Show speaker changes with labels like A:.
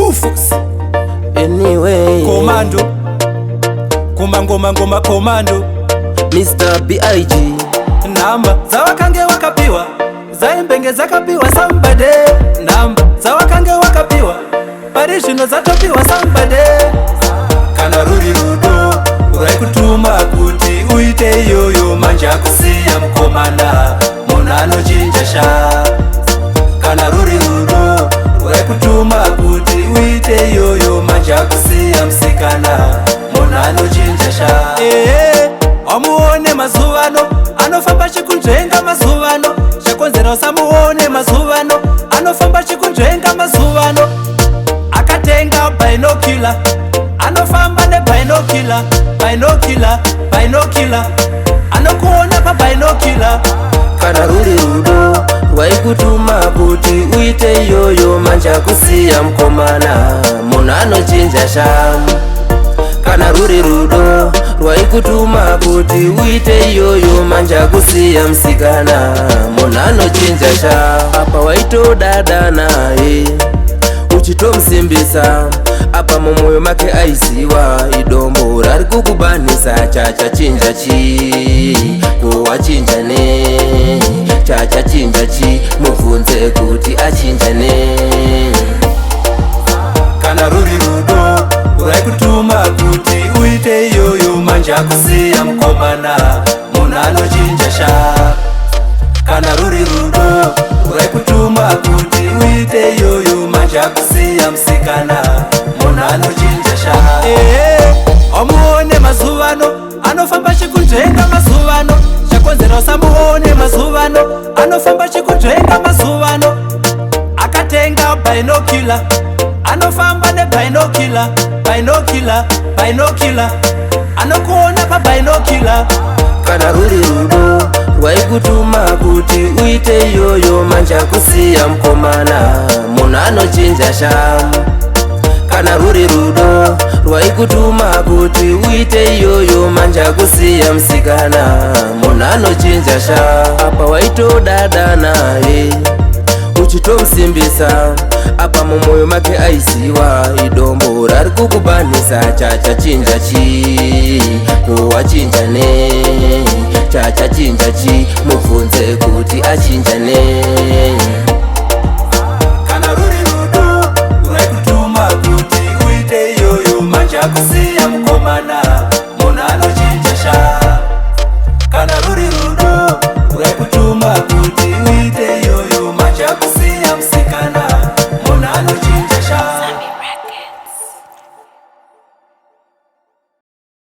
A: Rufus.
B: Anyway,
A: Commando. Ngoma Commando.
B: Mr. B.I.G.
A: Namba zawakange wakapiwa, zaimbenge zakapiwa somebody. Namba zawakange wakapiwa, parishino zatopiwa somebody. Kana ruri rudo urai kutuma kuti uite yoyo manja kusiya mkomana munhu anochinja sha. Kana ruri rudo urai kutuma kuti uite yoyo manja kusiya msikana munhu anochinja sha. Wamuone mazuvano anofamba chikunzvenga mazuvano, chakonzera usamuone mazuvano anofamba chikunzvenga mazuvano. Akatenga binocular anofamba nebinocular, binocular anokuona pabinocular.
B: Kana ruri rudo rwaikutuma kuti uite yoyo manja kusiya mkomana munhu anochinja shamu. Kana ruri rudo rwaikutuma kuti uite yoyo manja kusiya msikana munhu anochinja sha. Apa waitodada naye uchitomusimbisa, apa mumwoyo make aiziva idombo rari kukubanisa. Chachachinja chi kuwachinja ne, chachachinja chi mubvunze kuti achinja ne.
A: Kana ruri rudo urai kutuma kuti uite yoyo manja kusiya mkomana munhu anochinja sha. Kana ruri rudo urai kutuma kuti uite yoyo manja kusiya msikana munhu anochinja sha. Wamuone mazuvano anofamba chikunzvenga mazuvano, chakonzera usamuone mazuvano anofamba chikunzvenga mazuvano. Akatenga binocular anofamba nebinocular, binocular anokuona pabinocular.
B: Kana ruri rudo rwaikutuma kuti uite yoyo manja kusiya mkomana munhu anochinja shamu. Kana ruri rudo rwaikutuma kuti uite yoyo manja kusiya msikana munhu anochinja sha. Apa waitodada naye uchitomusimbisa, apa mumwoyo make aiziva idombo rari kukubanisa. Chachachinja chi kuwachinja ne, chachachinja chi mubvunze kuti achinja ne.